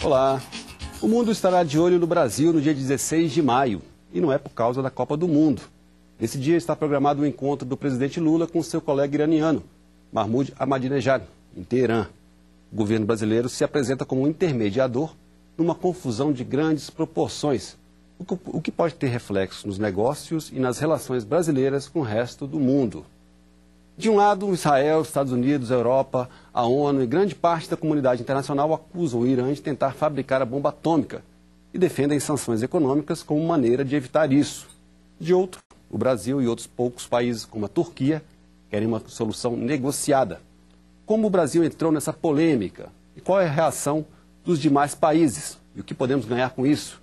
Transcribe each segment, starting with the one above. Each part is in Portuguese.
Olá! O mundo estará de olho no Brasil no dia 16 de maio, e não é por causa da Copa do Mundo. Nesse dia está programado o encontro do presidente Lula com seu colega iraniano, Mahmoud Ahmadinejad, em Teherã. O governo brasileiro se apresenta como um intermediador numa confusão de grandes proporções, o que pode ter reflexos nos negócios e nas relações brasileiras com o resto do mundo. De um lado, Israel, Estados Unidos, a Europa, a ONU e grande parte da comunidade internacional acusam o Irã de tentar fabricar a bomba atômica e defendem sanções econômicas como maneira de evitar isso. De outro, o Brasil e outros poucos países, como a Turquia, querem uma solução negociada. Como o Brasil entrou nessa polêmica? E qual é a reação dos demais países? E o que podemos ganhar com isso?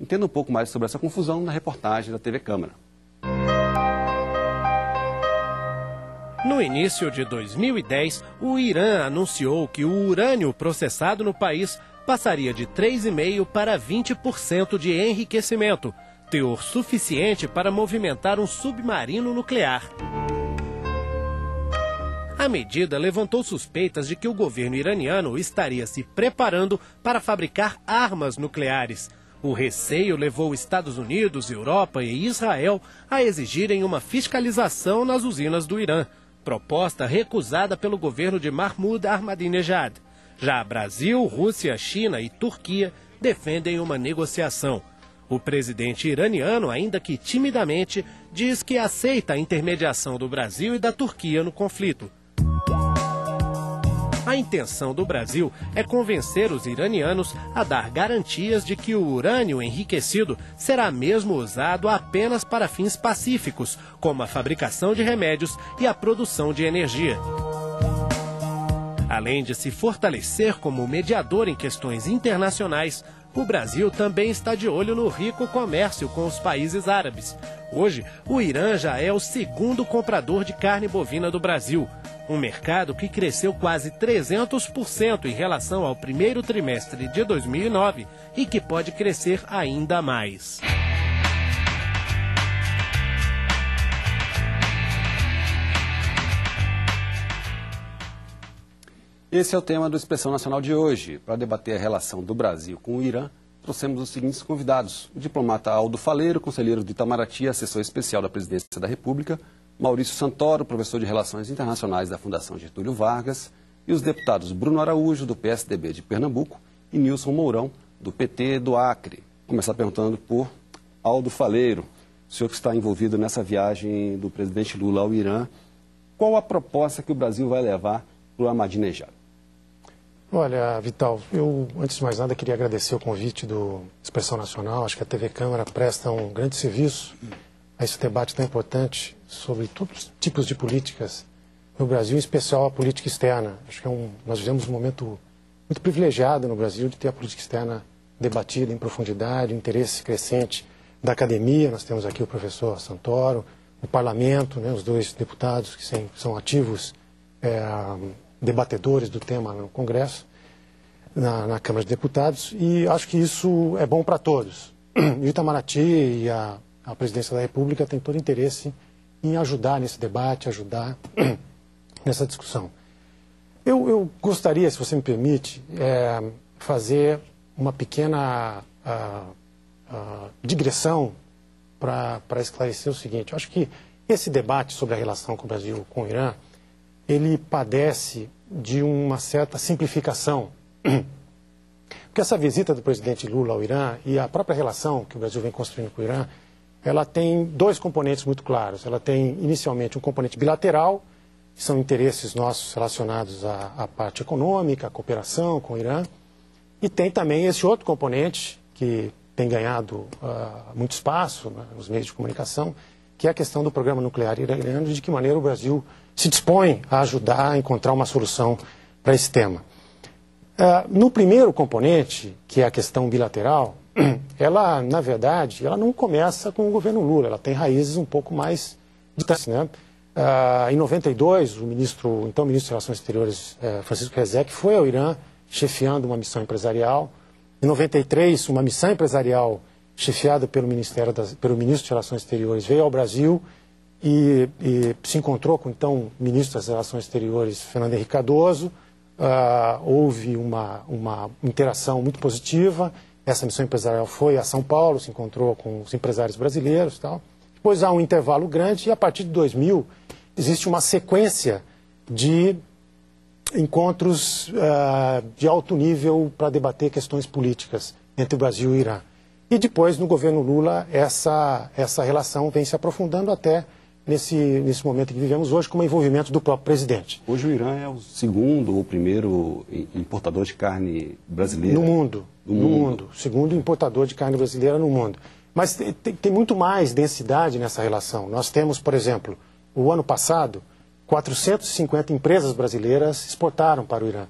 Entenda um pouco mais sobre essa confusão na reportagem da TV Câmara. No início de 2010, o Irã anunciou que o urânio processado no país passaria de 3,5% para 20% de enriquecimento, teor suficiente para movimentar um submarino nuclear. A medida levantou suspeitas de que o governo iraniano estaria se preparando para fabricar armas nucleares. O receio levou Estados Unidos, Europa e Israel a exigirem uma fiscalização nas usinas do Irã, proposta recusada pelo governo de Mahmoud Ahmadinejad. Já Brasil, Rússia, China e Turquia defendem uma negociação. O presidente iraniano, ainda que timidamente, diz que aceita a intermediação do Brasil e da Turquia no conflito. A intenção do Brasil é convencer os iranianos a dar garantias de que o urânio enriquecido será mesmo usado apenas para fins pacíficos, como a fabricação de remédios e a produção de energia. Além de se fortalecer como mediador em questões internacionais, o Brasil também está de olho no rico comércio com os países árabes. Hoje, o Irã já é o segundo comprador de carne bovina do Brasil, um mercado que cresceu quase 300% em relação ao primeiro trimestre de 2009 e que pode crescer ainda mais. Esse é o tema do Expressão Nacional de hoje. Para debater a relação do Brasil com o Irã, trouxemos os seguintes convidados: o diplomata Aldo Faleiro, conselheiro de Itamaraty, assessor especial da Presidência da República, Maurício Santoro, professor de Relações Internacionais da Fundação Getúlio Vargas, e os deputados Bruno Araújo, do PSDB de Pernambuco, e Nilson Mourão, do PT do Acre. Vou começar perguntando por Aldo Faleiro, o senhor que está envolvido nessa viagem do presidente Lula ao Irã, qual a proposta que o Brasil vai levar para o Ahmadinejad? Olha, Vital, eu, antes de mais nada, queria agradecer o convite do Expressão Nacional. Acho que a TV Câmara presta um grande serviço a esse debate tão importante sobre todos os tipos de políticas no Brasil, em especial a política externa. Acho que nós vivemos um momento muito privilegiado no Brasil de ter a política externa debatida em profundidade, o interesse crescente da academia. Nós temos aqui o professor Santoro, o parlamento, né, os dois deputados que são ativos debatedores do tema no Congresso, na Câmara de Deputados, e acho que isso é bom para todos. O Itamaraty e a Presidência da República têm todo interesse em ajudar nesse debate, ajudar nessa discussão. Eu gostaria, se você me permite, fazer uma pequena digressão para esclarecer o seguinte. Eu acho que esse debate sobre a relação com o Brasil com o Irã, ele padece de uma certa simplificação. Porque essa visita do presidente Lula ao Irã e a própria relação que o Brasil vem construindo com o Irã, ela tem dois componentes muito claros. Ela tem, inicialmente, um componente bilateral, que são interesses nossos relacionados à parte econômica, à cooperação com o Irã, e tem também esse outro componente, que tem ganhado muito espaço, né, nos meios de comunicação, que é a questão do programa nuclear iraniano e de que maneira o Brasil se dispõe a ajudar a encontrar uma solução para esse tema. No primeiro componente, que é a questão bilateral, ela, na verdade, ela não começa com o governo Lula, ela tem raízes um pouco mais distantes, né? Em 92, o então ministro de Relações Exteriores, Francisco Rezec, foi ao Irã chefiando uma missão empresarial. Em 93, uma missão empresarial chefiada pelo ministro de Relações Exteriores veio ao Brasil e se encontrou com o então ministro das Relações Exteriores, Fernando Henrique Cardoso, houve uma interação muito positiva. Essa missão empresarial foi a São Paulo, se encontrou com os empresários brasileiros e tal. Depois há um intervalo grande e a partir de 2000 existe uma sequência de encontros de alto nível para debater questões políticas entre o Brasil e o Irã. E depois, no governo Lula, essa relação vem se aprofundando até nesse momento que vivemos hoje, com o envolvimento do próprio presidente. Hoje o Irã é o segundo ou primeiro importador de carne brasileira. No mundo. No mundo. Segundo importador de carne brasileira no mundo. Mas tem muito mais densidade nessa relação. Nós temos, por exemplo, o ano passado, 450 empresas brasileiras exportaram para o Irã,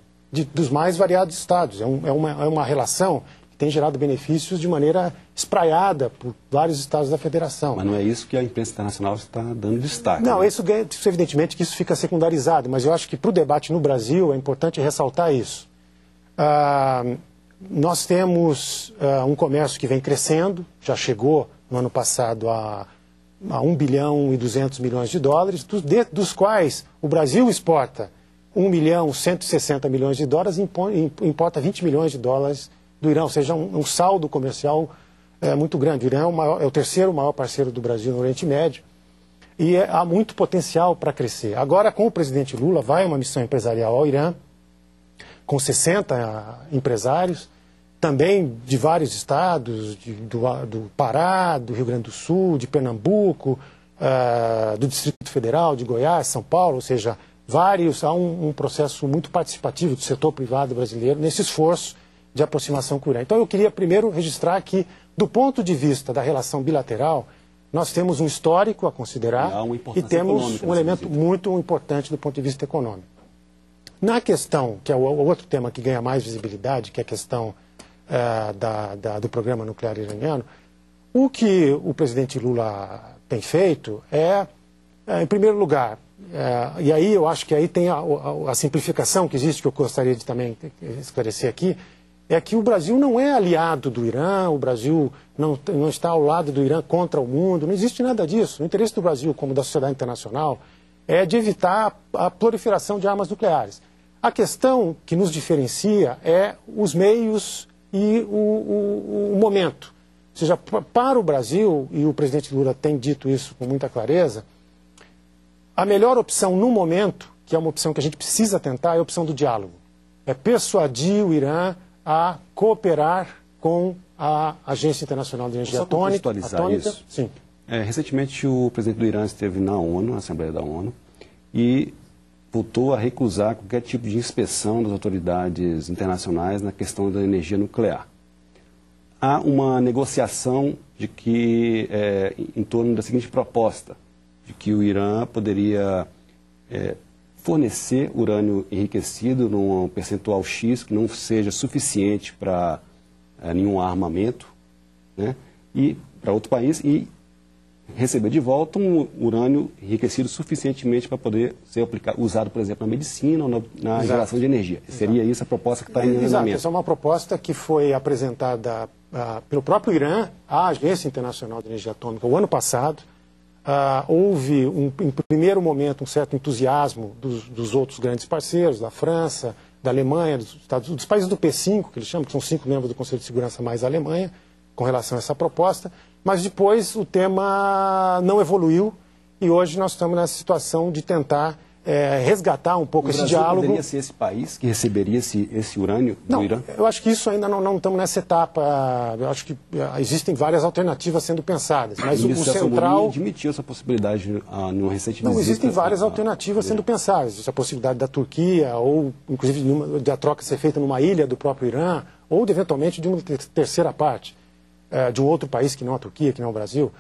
dos mais variados estados. É uma relação que tem gerado benefícios de maneira espraiada por vários estados da federação. Mas não é isso que a imprensa internacional está dando destaque. Não, né? isso evidentemente que isso fica secundarizado, mas eu acho que para o debate no Brasil é importante ressaltar isso. Nós temos um comércio que vem crescendo, já chegou no ano passado a 1 bilhão e 200 milhões de dólares, dos quais o Brasil exporta 1 bilhão e 160 milhões de dólares e importa 20 milhões de dólares do Irã, ou seja, um saldo comercial muito grande. O Irã é o terceiro maior parceiro do Brasil no Oriente Médio e há muito potencial para crescer. Agora, com o presidente Lula, vai uma missão empresarial ao Irã, com 60 empresários, também de vários estados, do Pará, do Rio Grande do Sul, de Pernambuco, do Distrito Federal, de Goiás, São Paulo, ou seja, há um processo muito participativo do setor privado brasileiro nesse esforço de aproximação com o Irã. Então eu queria primeiro registrar que, do ponto de vista da relação bilateral, nós temos um histórico a considerar e temos um elemento muito importante do ponto de vista econômico. Na questão, que é o outro tema que ganha mais visibilidade, que é a questão do programa nuclear iraniano, o que o presidente Lula tem feito em primeiro lugar, e aí eu acho que aí tem a simplificação que existe, que eu gostaria de também esclarecer aqui, é que o Brasil não é aliado do Irã, o Brasil não está ao lado do Irã contra o mundo, não existe nada disso. O interesse do Brasil, como da sociedade internacional, é de evitar a proliferação de armas nucleares. A questão que nos diferencia é os meios e o momento. Ou seja, para o Brasil, e o presidente Lula tem dito isso com muita clareza, a melhor opção no momento, que é uma opção que a gente precisa tentar, é a opção do diálogo. É persuadir o Irã a cooperar com a Agência Internacional de Energia Atômica. Isso. Sim. Recentemente o presidente do Irã esteve na ONU, na Assembleia da ONU, e voltou a recusar qualquer tipo de inspeção das autoridades internacionais na questão da energia nuclear. Há uma negociação de que, em torno da seguinte proposta, de que o Irã poderia fornecer urânio enriquecido num percentual X que não seja suficiente para nenhum armamento, né, e para outro país, e receber de volta um urânio enriquecido suficientemente para poder ser usado, por exemplo, na medicina ou na geração de energia. Seria isso a proposta que está em andamento? Essa é uma proposta que foi apresentada pelo próprio Irã à Agência Internacional de Energia Atômica o ano passado. Houve, em primeiro momento, um certo entusiasmo dos outros grandes parceiros, da França, da Alemanha, dos países do P5, que eles chamam, que são 5 membros do Conselho de Segurança mais a Alemanha, com relação a essa proposta, mas depois o tema não evoluiu e hoje nós estamos nessa situação de tentar resgatar um pouco esse diálogo. O Brasil poderia ser esse país que receberia esse urânio do Irã? Eu acho que isso ainda não estamos nessa etapa. Eu acho que existem várias alternativas sendo pensadas, mas o central... admitiu essa possibilidade numa recente visita. Não, existem várias alternativas sendo pensadas. Existe a possibilidade da Turquia, ou inclusive da troca ser feita numa ilha do próprio Irã, ou eventualmente de uma terceira parte, de um outro país que não a Turquia, que não o Brasil.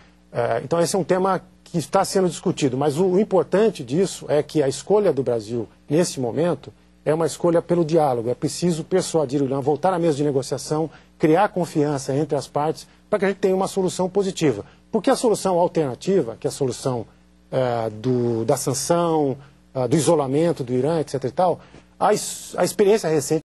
Então esse é um tema que está sendo discutido, mas o importante disso é que a escolha do Brasil, nesse momento, é uma escolha pelo diálogo. É preciso persuadir o Irã, voltar à mesa de negociação, criar confiança entre as partes, para que a gente tenha uma solução positiva. Porque a solução alternativa, que é a solução da sanção, do isolamento do Irã, etc. e tal, a experiência recente